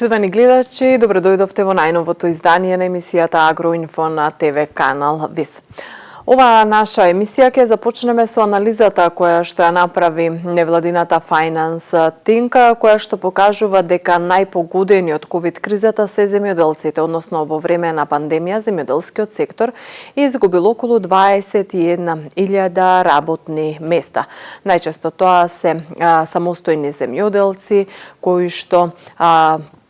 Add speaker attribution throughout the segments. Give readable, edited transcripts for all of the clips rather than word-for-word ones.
Speaker 1: Почитувани гледачи, добро дојдовте во најновото издание на емисијата Агроинфо на ТВ канал ВИС. Оваа наша емисија ќе започнеме со анализата која што ја направи невладината Finance Think, која што покажува дека најпогодени од ковид кризата се земјоделците, односно во време на пандемија земјоделскиот сектор изгубил околу 21.000 работни места. Најчесто тоа се самостојни земјоделци кои што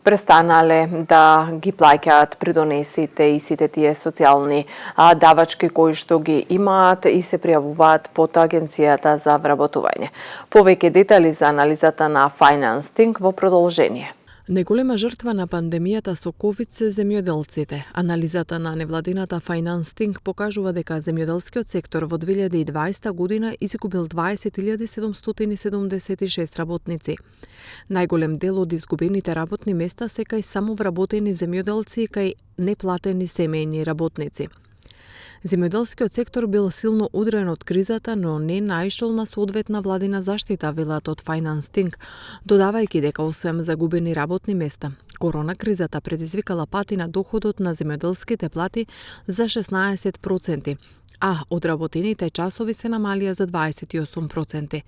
Speaker 1: престанале да ги плаќаат придонесите и сите тие социјални давачки кои што ги имаат и се пријавуваат под Агенцијата за вработување. Повеќе детали за анализата на Finance Think во продолжение.
Speaker 2: Неголема жртва на пандемијата со ковид се земјоделците. Анализата на невладината Finance Think покажува дека земјоделскиот сектор во 2020 година изгубил 20.776 работници. Најголем дел од изгубените работни места се кај самовработени земјоделци и кај неплатени семејни работници. Земјоделскиот сектор бил силно удрен од кризата, но не наишол на соодветна владина заштита, велат од Finance Think, додавајќи дека освен загубени работни места, корона кризата предизвикала пати на доходот на земјоделските плати за 16%, а одработените часови се намалија за 28%.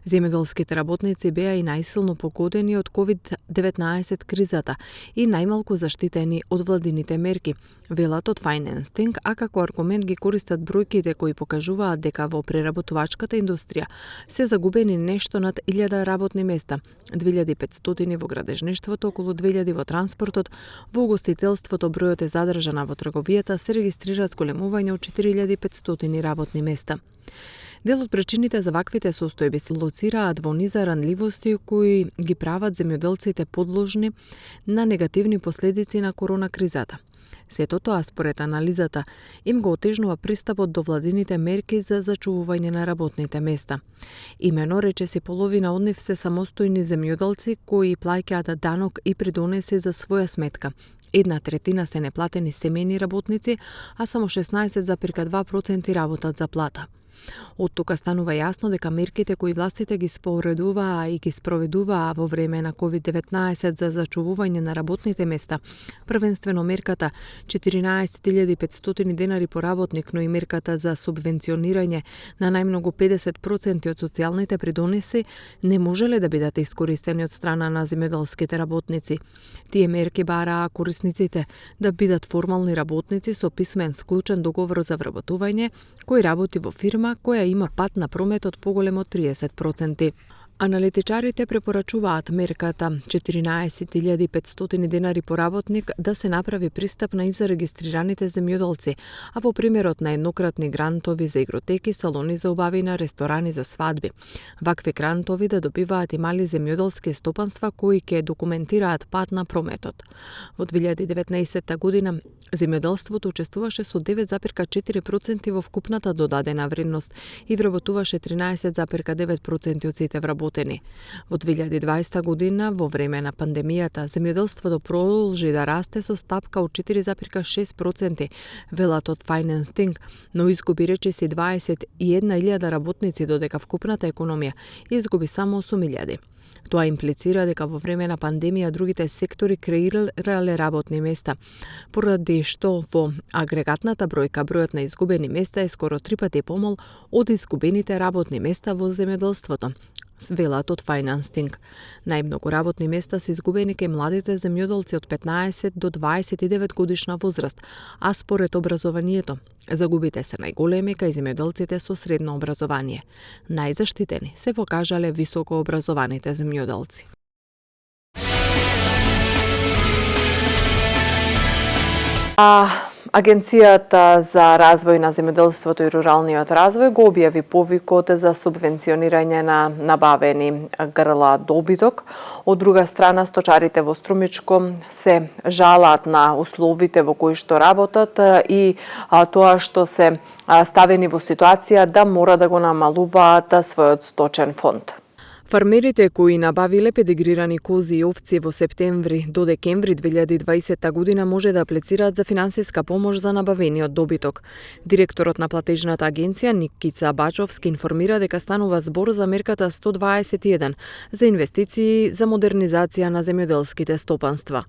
Speaker 2: Земјоделските работници беа и најсилно погодени од COVID-19 кризата и најмалку заштитени од владините мерки, велат од Finance Think, а како аргумент ги користат бројките кои покажуваат дека во преработувачката индустрија се загубени нешто над 1000 работни места, 2500 во градежништвото, околу 2000 во транспортот, во угостителството бројот е задржана, во трговијата се регистрира зголемување од 4500 работни места. Дел од причините за ваквите состојби се лоцираат во низа ранливости кои ги прават земјоделците подложни на негативни последици на корона кризата. Сето тоа, според анализата, им го отежнува пристапот до владините мерки за зачувување на работните места. Имено, речиси половина од нив се самостојни земјоделци кои плаќаат данок и придонеси за своја сметка. 1/3 се неплатени семејни работници, а само 16,2% работат за плата. Од тука станува јасно дека мерките кои властите ги споредуваа и ги спроведуваа во време на COVID-19 за зачувување на работните места, првенствено мерката 14.500 денари по работник, но и мерката за субвенционирање на најмногу 50% од социјалните придонеси, не можеле да бидат искористени од страна на земјоделските работници. Тие мерки бараа корисниците да бидат формални работници со писмен склучен договор за вработување, кој работи во фирма која има пат на прометот поголем од 30%. Аналитичарите препорачуваат мерката 14.500 денари по работник да се направи пристапна и за регистрираните земјоделци, а по примерот на еднократни грантови за игротеки, салони за убавина, ресторани за свадби. Вакви грантови да добиваат и мали земјоделски стопанства кои ќе документираат пат на прометот. Во 2019 година земјоделството учествуваше со 9,4% во вкупната додадена вредност и вработуваше 13,9% од сите вработени. Во 2020 година, во време на пандемијата, земјоделството продолжи да расте со стапка од 4,6%, велат од Finance Think, но изгуби речиси 21.000 работници, додека вкупната економија изгуби само 8.000. Тоа имплицира дека во време на пандемија другите сектори креирале работни места, поради што во агрегатната бројка бројот на изгубени места е скоро 3 пати помал од изгубените работни места во земјоделството, велат од Finance Think. Најмногу работни места се изгубени кај младите земјоделци од 15 до 29 годишна возраст, а според образованието, загубите се најголеми кај земјоделците со средно образование. Најзаштитени се покажале високо образованите земјоделци.
Speaker 1: Агенцијата за развој на земјоделството и руралниот развој го објави повикот за субвенционирање на набавени грла добиток. Од друга страна, сточарите во Струмичко се жалаат на условите во кои што работат и тоа што се ставени во ситуација да мора да го намалуваат својот сточен фонд.
Speaker 2: Фармерите кои набавиле педигрирани кози и овци во септември до декември 2020 година може да аплицираат за финансиска помош за набавениот добиток. Директорот на платежната агенција Никица Бачовски информира дека станува збор за мерката 121 за инвестиции за модернизација на земјоделските стопанства.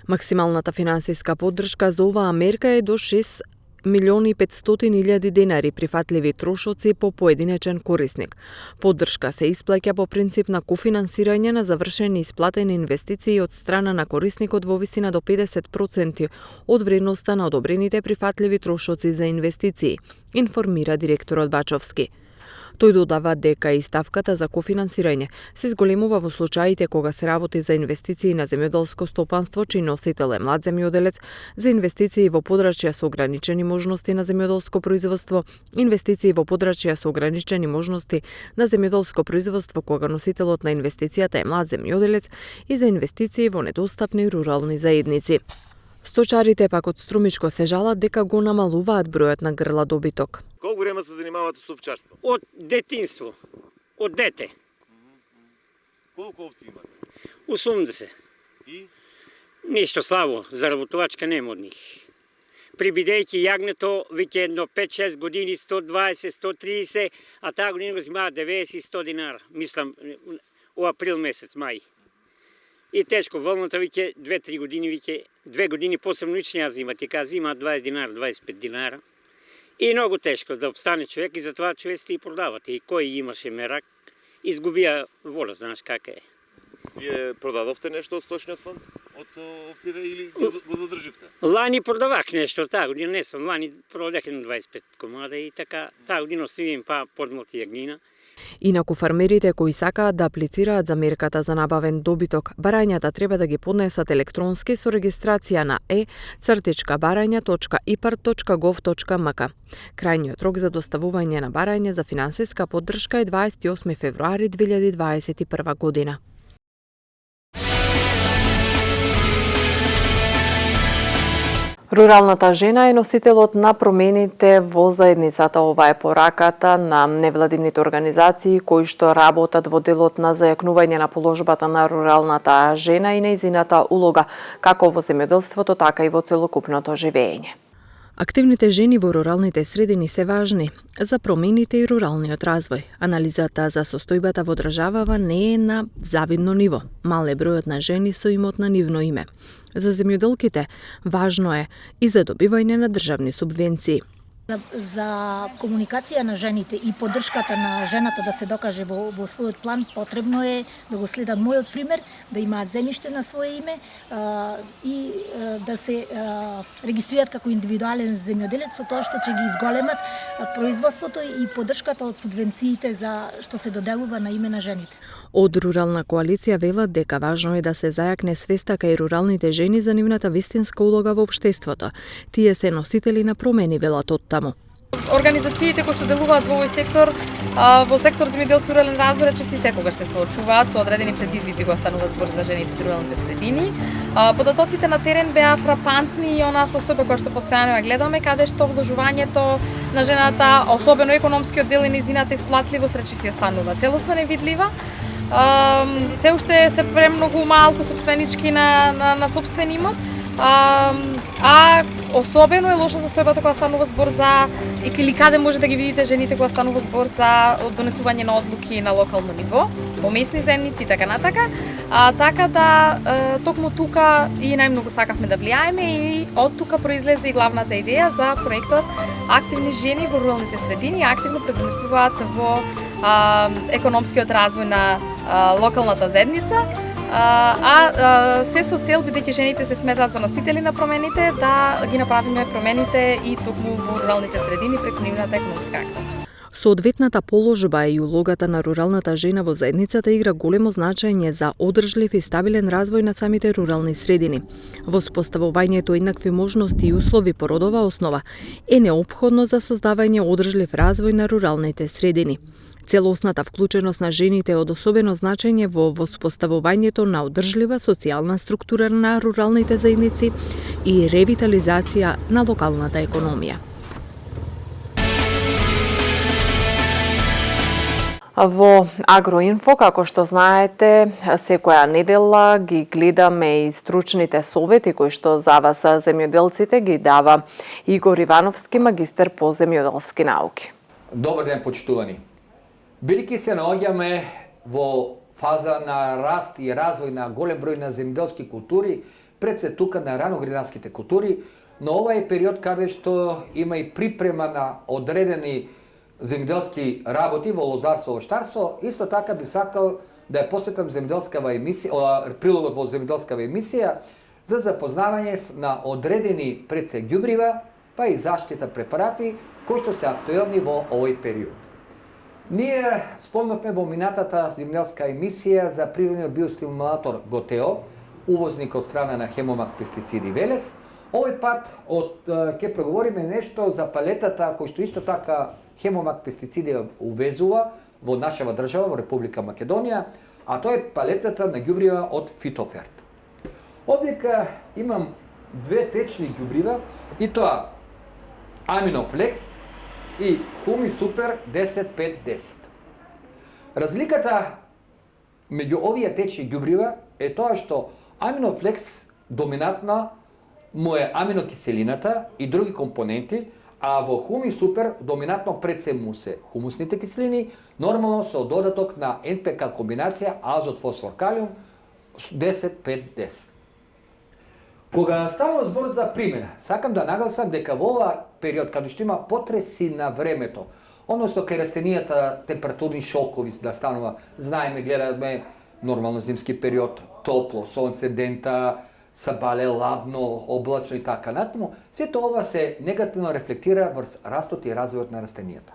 Speaker 2: Максималната финансиска поддршка за оваа мерка е до 6.500.000 денари прифатливи трошоци по поединечен корисник. Поддршка се исплаќа по принцип на кофинансирање на завршени исплатени инвестиции од страна на корисникот во висина до 50% од вредноста на одобрените прифатливи трошоци за инвестиции, информира директорот Бачовски. Тој додава дека и ставката за кофинансирање се зголемува во случаите кога се работи за инвестиции на земјоделско стопанство чиј носител е млад земјоделец, за инвестиции во подрачја со ограничени можности на земјоделско производство, инвестиции во подрачја со ограничени можности на земјоделско производство кога носителот на инвестицијата е млад земјоделец и за инвестиции во недостапни рурални заедници. Сточарите пак од Струмичко се жалат дека го намалуваат бројот на грла добиток.
Speaker 3: Колку време се занимавате со овчарство?
Speaker 4: Од детинство, од дете.
Speaker 3: Колку овци имате?
Speaker 4: 80.
Speaker 3: И?
Speaker 4: Ништо слабо, заработувачка нема од нив. Прибидејќи јагнето, веќе едно 5-6 години, 120, 130, а таа година го зимава 90 и 100 динара. Мислам, у април месец, мај. И тешко, волната веќе 2-3 години, веќе 2 години посебно нич не ја зима, ти кажа зима 20 динара, 25 динара. И многу тешко да обстане човек и затоа човеците и продават. И кој имаше мерак, изгубија воля, знаеш како е.
Speaker 3: Вие продадовте нешто од сточниот фонд? Од овциве или го задрживте?
Speaker 4: Лани продавах нешто, таа година не сум. Лани продадах 25 комада и така. Таа година оставим па подмлати јагнина.
Speaker 2: Инаку фармерите кои сакаат да аплицираат за мерката за набавен добиток, барањата треба да ги поднесат електронски со регистрација на e.baranja.ipart.gov.mk. Крајниот рок за доставување на барање за финансиска поддршка е 28 февруари 2021 година.
Speaker 1: Руралната жена е носителот на промените во заедницата. Ова е пораката на невладините организации кои што работат во делот на зајакнување на положбата на руралната жена и нејзината улога како во земјоделството, така и во целокупното живење.
Speaker 2: Активните жени во руралните средини се важни за промените и руралниот развој. Анализата за состојбата во државава не е на завидно ниво. Мал е бројот на жени со имот на нивно име. За земјоделките важно е и за добивање на државни субвенции.
Speaker 5: За комуникација на жените и поддршката на жената да се докаже во својот план, потребно е да го следат мојот пример, да имаат земјиште на свое име и да се регистрираат како индивидуален земјоделец, со тоа што ќе ги изголемат производството и поддршката од субвенциите за што се доделува на име на жените.
Speaker 2: Од Рурална коалиција велат дека важно е да се зајакне свеста кај руралните жени за нивната вистинска улога во општеството. Тие се носители на промени, велат од таму.
Speaker 6: Организациите кои што делуваат во овој сектор, во сектор земјоделство и рурален развој, речиси секогаш се соочуваат со одредени предизвици кога станува збор за жените и руралните средини. Податоците на терен беа фрапантни и онаа состојба која што постојано ја гледаме, каде што вложувањето на жената, особено економскиот дел и нејзината исплатливост, речиси станува целосно невидлива. Се уште се премногу малку сопственички на сопствен имот, а особено е лоша состојбата кога станува збор за или каде може да ги видите жените кога станува збор за донесување на одлуки на локално ниво, во местни заедници и така натака. Така да токму тука и најмногу сакавме да влијаеме и од тука произлезе и главната идеја за проектот Активни жени во руралните средини, активно предонесуваат во економскиот развој на локалната заедница, се со цел, бидејќи жените се сметаат за носители на промените, да ги направиме промените и токму во руралните средини преку нивната економска активност.
Speaker 2: Соодветната положба и улогата на руралната жена во заедницата игра големо значење за одржлив и стабилен развој на самите рурални средини. Воспоставувањето еднакви можности и услови по родова основа е неопходно за создавање одржлив развој на руралните средини. Целосната вклученост на жените е од особено значење во воспоставувањето на одржлива социјална структура на руралните заедници и ревитализација на локалната економија.
Speaker 1: Во Агроинфо, како што знаете, секоја недела ги гледаме и стручните совети кои што за вас земјоделците ги дава Игор Ивановски, магистар по земјоделски науки.
Speaker 7: Добар ден, почитувани. Бидејќи се наоѓаме во фаза на раст и развој на голем број на земјоделски култури, пред се тука на раногринарските култури, но ова е период каде што има и припрема на одредени земјоделски работи во лозарство, овощарство. Исто така би сакал да ја посветам земјоделскава емисија, прилогот во земјоделскава емисија за запознавање на одредени пред се ѓубрива, па и заштита препарати кои што се актуелни во овој период. Ние спомнавме во минатата земјоделска емисија за природниот биостимулатор Готео, увозник од страна на Хемомак пестициди Велес. Овој пат ќе проговориме нешто за палетата кој што исто така Хемомак пестициди увезува во нашава држава, во Република Македонија, а тоа е палетата на ѓубрива од Фитоферт. Овдека имам две течни ѓубрива, и тоа Аминофлекс и Хуми Супер 10-5-10. Разликата меѓу овие течни ѓубрива е тоа што Аминофлекс доминантна му е аминокиселината и други компоненти, а во Хуми Супер доминантно пред се му се хумусните киселини, нормално со додаток на НПК комбинација азот, фосфор, калиум 10-5-10. Кога ставам збор за примена, сакам да нагласам дека во ова период каде што има потреси на времето, односно кај растенијата температурни шокови да станува, знаеме, гледаме нормално зимски период, топло, сонце, дента, сабале, ладно, облачно и така натаму, сето ова се негативно рефлектира врз растот и развојот на растенијата.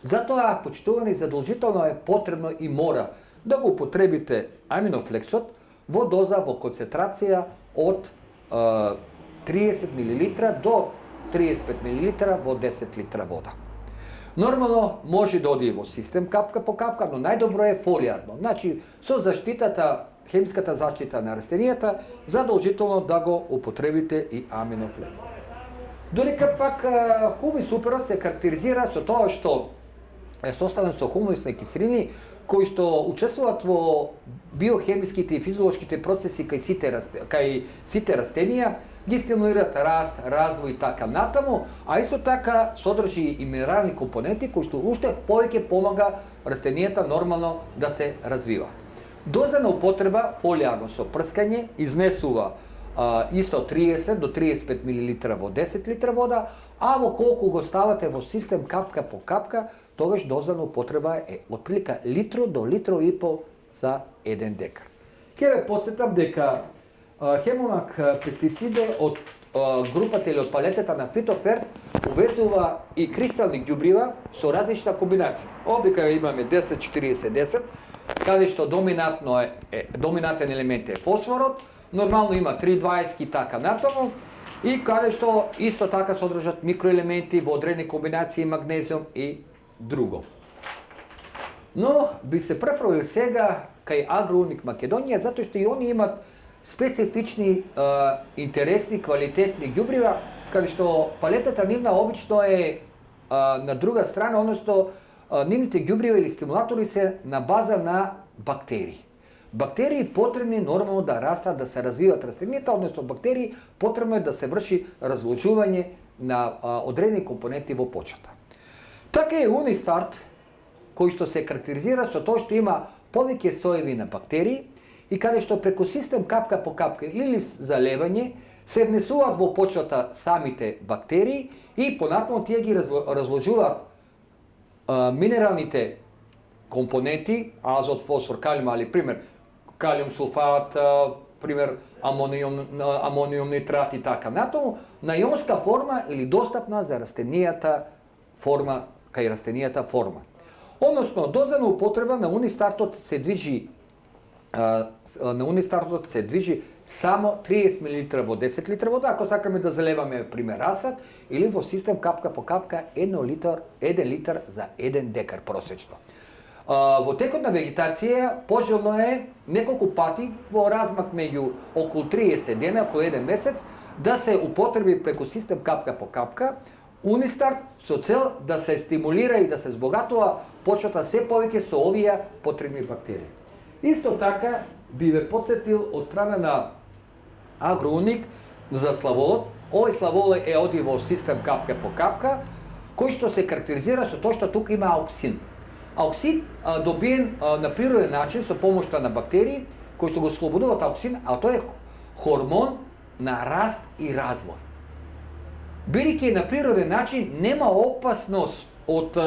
Speaker 7: Затоа, почитувани, задолжително е потребно и мора да го употребите аминофлексот во доза, во концентрација од 30 мл до 35 мл во 10 литра вода. Нормално може да оди во систем капка по капка, но најдобро е фолиарно. Значи, со заштитата, хемската заштита на растенијата, задолжително да го употребите и аминофлекс. Додека пак Хуми Суперот се карактеризира со тоа што е составен со хумусни киселини кои што учествуваат во биохемиските и физиолошките процеси кај сите растенија, ги стимулираат раст, развој и така натаму, а исто така содржи и минерални компоненти кои што уште повеќе помага растенијата нормално да се развива. Доза на употреба фолиарно со прскање изнесува исто 30 до 35 мл во 10 литра вода, а во колку го ставате во систем капка по капка, тогаш доза на употреба е отприлика литро до литро и пол за 1 декар. Ке ве подсетам дека Хемомак пестициде од групата или од палетата на Фитоферт увезува и кристални ѓубрива со различна комбинација. Овдека имаме 10-40-10, каде што доминантен елемент е фосфорот, нормално има 3,20 и така натаму, и каде што исто така содржат микроелементи во одредени комбинации магнезиум и друго. Но би се префрлил сега кај Агроуник Македонија, затоа што и они имат специфични, интересни, квалитетни ѓубрива, каде што палетата нивна обично е на друга страна, односно нивните ѓубрива или стимулатори се на база на бактерии. Бактерии потребни нормално да растат, да се развиват растенијата, односно бактерии потребно е да се врши разложување на одредени компоненти во почвата. Така е Унистарт, кој што се карактеризира со тоа што има повеќе соеви на бактерии и каде што преку систем капка по капка или заливање се внесуваат во почвата самите бактерии и понатаму тие ги разложуваат минералните компоненти, азот, фосфор, калиум, али пример калиум сулфат, пример амониум нитрат и така натаму, на јонска форма или достапна за растенијата форма, кај растенијата форма. Односно, доза на употреба на Унистартот се движи само 30 мл во 10 литра вода, ако сакаме да залеваме пример асад, или во систем капка по капка 1 литар за 1 декар просечно. Во текот на вегетација пожелно е неколку пати во размак меѓу околу 30 дена, околу 1 месец, да се употреби преку систем капка по капка Унистарт со цел да се стимулира и да се збогатува почвата се повеќе со овие потребни бактерии. Исто така би ве потсетил од страна на Агроуник за славолот. Овој славолот е оди во систем капка по капка, кој што се карактеризира со тоа што тука има ауксин. Ауксин добиен на природен начин со помошта на бактерии кои што го слободуваат ауксин, а тоа е хормон на раст и развој. Бидејќи на природен начин нема опасност од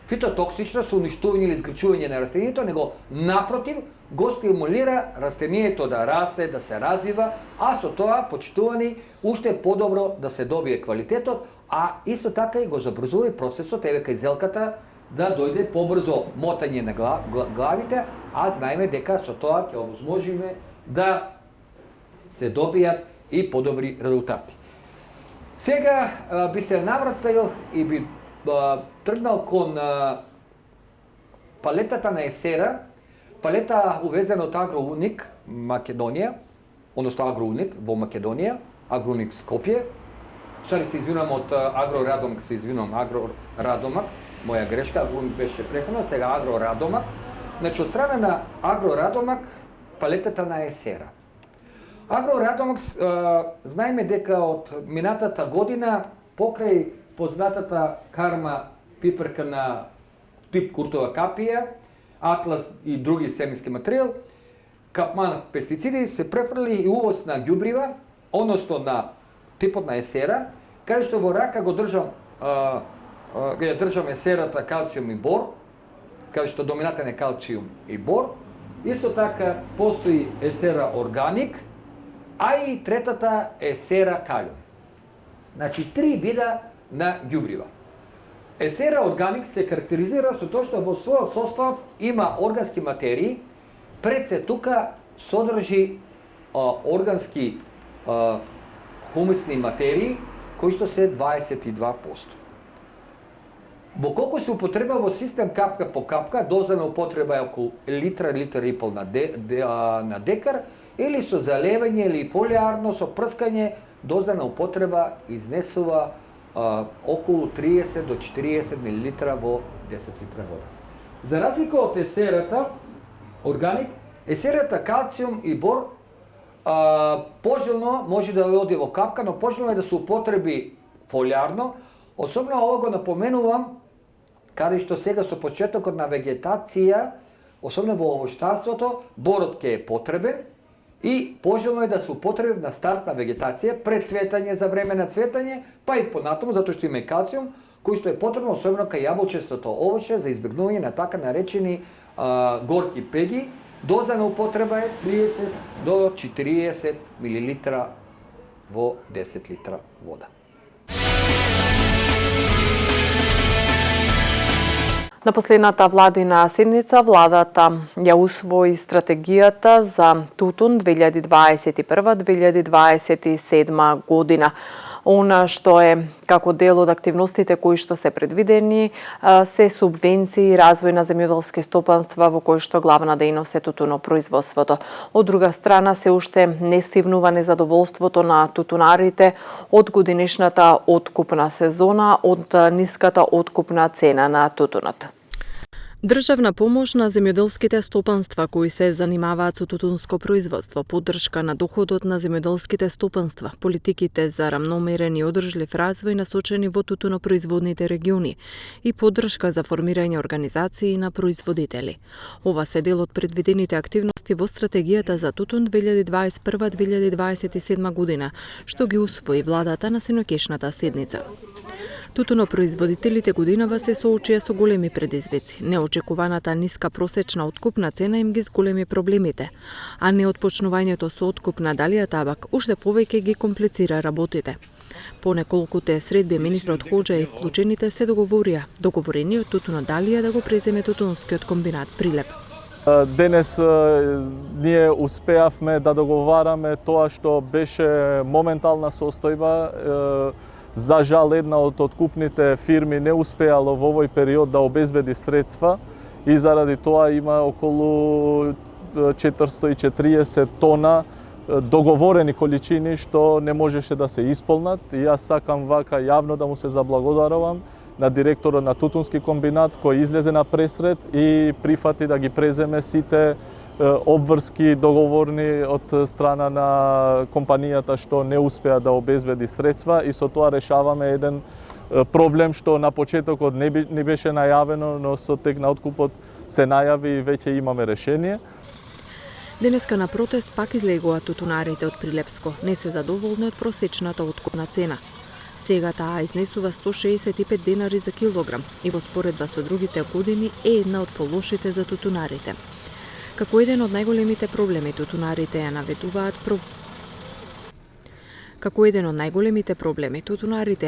Speaker 7: фитотоксичност со уништување или изгрчување на растението, него напротив го стимулира растението да расте, да се развива, а со тоа почитувани уште подобро да се добие квалитетот, а исто така и го забрзува и процесот еве кај зелката да дојде побрзо мотање на главите, а знаеме дека со тоа ќе овозможиме да се добијат и подобри резултати. Сега би се навратил и би тргнал кон палетата на есера, палета увезена од Агроуник Македонија, односно Агроуник во Македонија, Агроуник Скопје. Шали се извинувам од Агрорадомак, се извинувам Агрорадомак, моја грешка, Агроуник беше преходно, сега Агрорадомак. Значи, од страна на Агрорадомак, палетата на есера. Агрорадомак, знаеме дека од минатата година, покрај познатата карма пиперка на тип куртова капија, атлас и други семенски материјал, капман пестициди се префрли и увоз на ѓубрива, односно на типот на есера, каде што во рака го држам есерата калциум и бор, каде што доминатен е калциум и бор. Исто така постои есера органик, а и третата есера калиум. Значи, 3 вида на ѓубрива. Есера органик се карактеризира со тоа што во својот состав има органски материи, пред се тука содржи органски хумусни материи, кои што се 22%. Во колку се употреба во систем капка по капка, доза на употреба е околу литра и пол на декар, или со заливање или фолиарно со прскање, доза на употреба изнесува околу 30 до 40 мл во 10 литра вода. За разлика од есерата органик, есерата калциум и бор пожелно може да оди во капка, но пожелно е да се употреби фолиарно. Особено ова го напоменувам каде што сега со почетокот на вегетација, особено во овоштарството, борот ќе е потребен и пожелно е да се употреби на старт на вегетација, пред цветање, за време на цветање, па и понатаму, затоа што има и калциум, кој што е потребно особено кај јаболчестото овоше за избегнување на така наречени горки пеги. Доза на употреба е 30 до 40 мл во 10 литра вода.
Speaker 1: На последната владина седница, владата ја усвои стратегијата за тутун 2021-2027 година. Она што е како дел од активностите кои што се предвидени се субвенции и развој на земјоделски стопанства во кои што главна дејност е тутунопроизводството. Од друга страна се уште не стивнува незадоволството на тутунарите од годинешната откупна сезона, од ниската откупна цена на тутунот.
Speaker 2: Државна помош на земјоделските стопанства кои се занимаваат со тутунско производство, поддршка на доходот на земјоделските стопанства, политиките за рамномерен и одржлив развој насочени во тутунопроизводните региони и поддршка за формирање организации на производители. Ова се дел од предвидените активности во стратегијата за тутун 2021-2027 година, што ги усвои владата на синоќешната седница. Тутунопроизводителите годинава се соочија со големи предизвици. Неочекуваната ниска просечна откупна цена им ги зголеми проблемите, а неотпочнувањето со откуп на далија табак уште повеќе ги комплицира работите. По неколкуте средби министрот Хоџа и вклучените се договорениот тутуно далија да го преземе тутунскиот комбинат Прилеп.
Speaker 8: Денес ние успеавме да договараме тоа што беше моментална состојба. За жал, една од откупните фирми не успеало во овој период да обезбеди средства и заради тоа има околу 440 тона договорени количини што не можеше да се исполнат. И јас сакам вака јавно да му се заблагодарувам на директорот на Тутунски комбинат кој излезе на пресред и прифати да ги преземе сите обврски договорни од страна на компанијата што не успеа да обезбеди средства и со тоа решаваме еден проблем што на почетокот не беше најавено, но со тек на откупот се најави и веќе имаме решение.
Speaker 2: Денеска на протест пак излегуваат тутунарите од Прилепско. Не се задоволни од просечната откупна цена. Сега таа изнесува 165 денари за килограм и во споредба со другите години е една од полошите за тутунарите. Како еден од најголемите проблеми тутунарите ја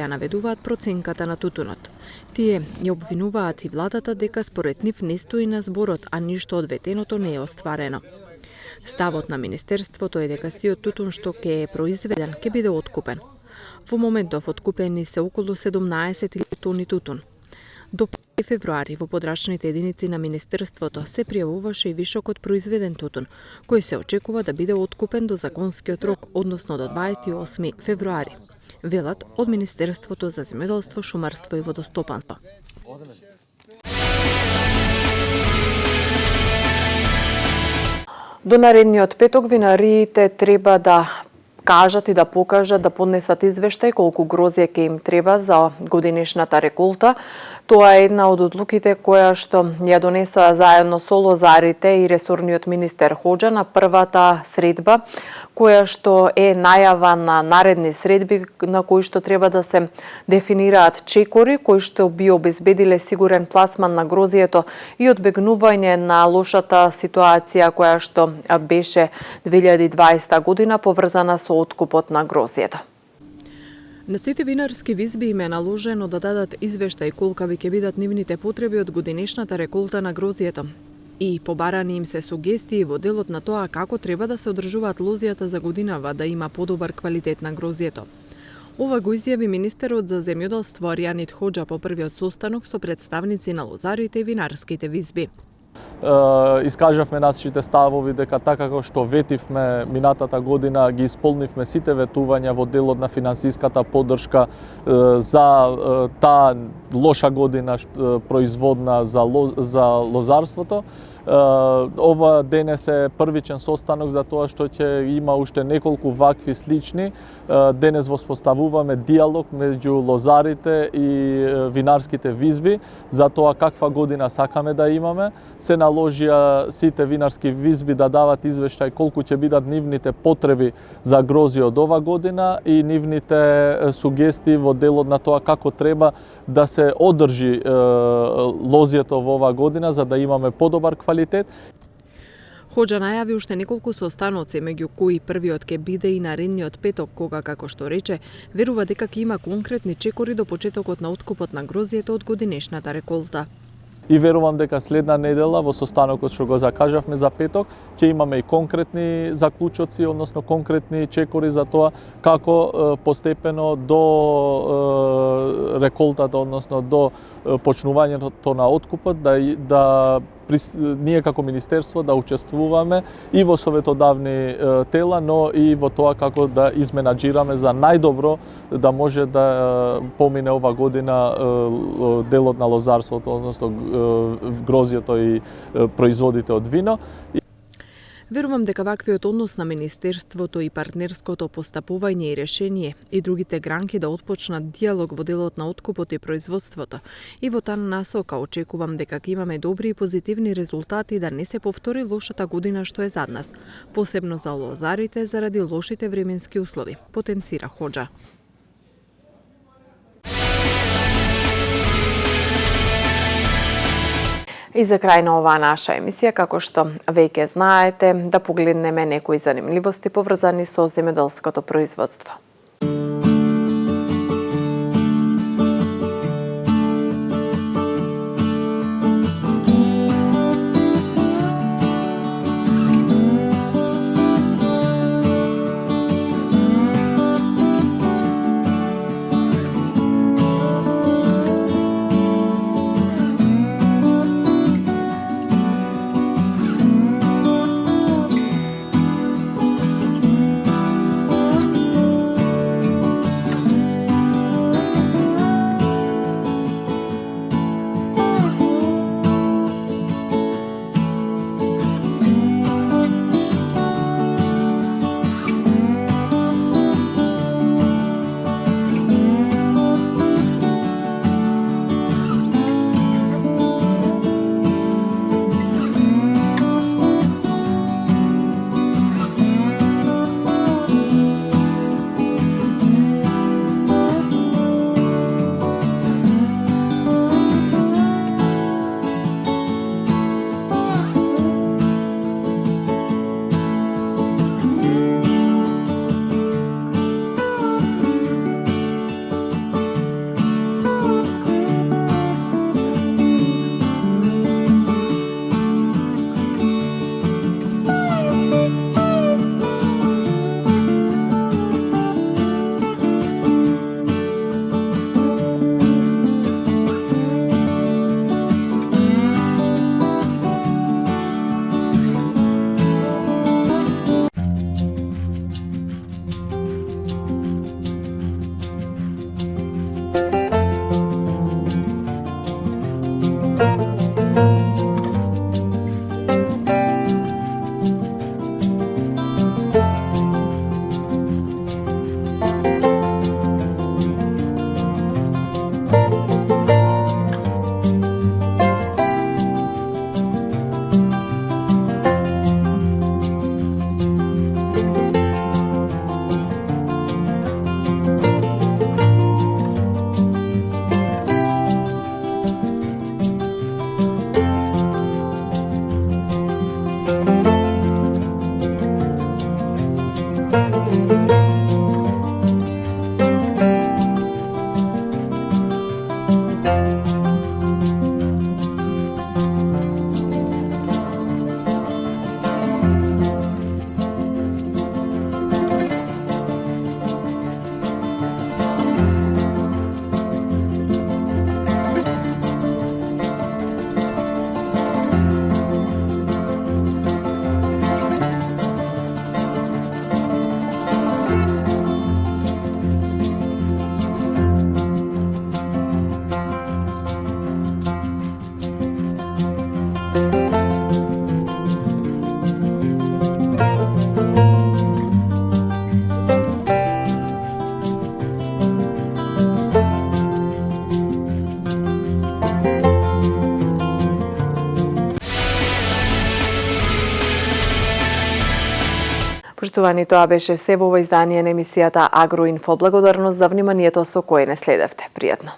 Speaker 2: наведуваат проценката на тутунот. Тие ја обвинуваат и владата дека според нив не стои на зборот, а ништо од ветеното не е остварено. Ставот на Министерството е дека сиот тутун што ќе е произведен ќе биде откупен. Во моментов откупени се околу 17.000 тони тутун. До 5 февруари во подрачните единици на Министерството се пријавуваше и вишокот произведен тутун, кој се очекува да биде откупен до законскиот рок, односно до 28 февруари. Велат од Министерството за земјоделство, шумарство и водостопанство.
Speaker 1: До наредниот петок винариите треба да кажат и да покажат, да поднесат извештај колку грозје ќе им треба за годинешната реколта. Тоа е една од одлуките која што ја донесоа заедно со лозарите и ресорниот министер Хоџа на првата средба, која што е најава на наредни средби на кои што треба да се дефинираат чекори кои што би обезбедиле сигурен пласман на грозјето и одбегнување на лошата ситуација која што беше 2020 година поврзана со откупот на грозјето.
Speaker 2: На сите винарски визби им е наложено да дадат извештај колкави ќе бидат нивните потреби од годинешната реколта на грозјето. И побарани им се сугестии во делот на тоа како треба да се одржуваат лозијата за годинава да има подобар квалитет на грозјето. Ова го изјави министерот за земјоделство Аријанит Хоџа по првиот состанок со представници на лозарите и винарските визби.
Speaker 8: Искажавме нашите ставови дека така како што ветивме минатата година ги исполнивме сите ветувања во делот на финансиската поддршка за таа лоша година производна за лозарството. Ова денес е првичен состанок за тоа што ќе има уште неколку вакви слични. Денес воспоставуваме диалог меѓу лозарите и винарските визби за тоа каква година сакаме да имаме. Се наложија сите винарски визби да дават извештај колку ќе бидат нивните потреби за грозје од ова година и нивните сугестии во делот на тоа како треба да се одржи лозјето во оваа година за да имаме подобар квалитет.
Speaker 2: Хоџа најави уште неколку состаноци, меѓу кои првиот ќе биде и наредниот петок, кога, како што рече, верува дека ќе има конкретни чекори до почетокот на откупот на грозјето од годинешната реколта.
Speaker 8: И верувам дека следна недела во состанокот што го закажавме за петок ќе имаме и конкретни заклучоци, односно конкретни чекори за тоа како постепено до реколтата, односно до почнувањето на откупот да ние како министерство да учествуваме и во советодавни тела, но и во тоа како да изменаџираме за најдобро да може да помине ова година делот на лозарството, односно грозјето и производите од вино.
Speaker 2: Верувам дека ваквиот однос на Министерството и партнерското постапување и решение и другите гранки да отпочнат диалог во делот на откупот и производството. И во таа насока очекувам дека ќе имаме добри и позитивни резултати да не се повтори лошата година што е зад нас, посебно за лозарите заради лошите временски услови, потенцира Хоџа.
Speaker 1: И за крај на оваа наша емисија, како што веќе знаете, да погледнеме некои занимливости поврзани со земјоделското производство. Поштувани, тоа беше се во ова издание на емисијата Агроинфо. Благодарност за вниманието со кое не следевте. Пријатно.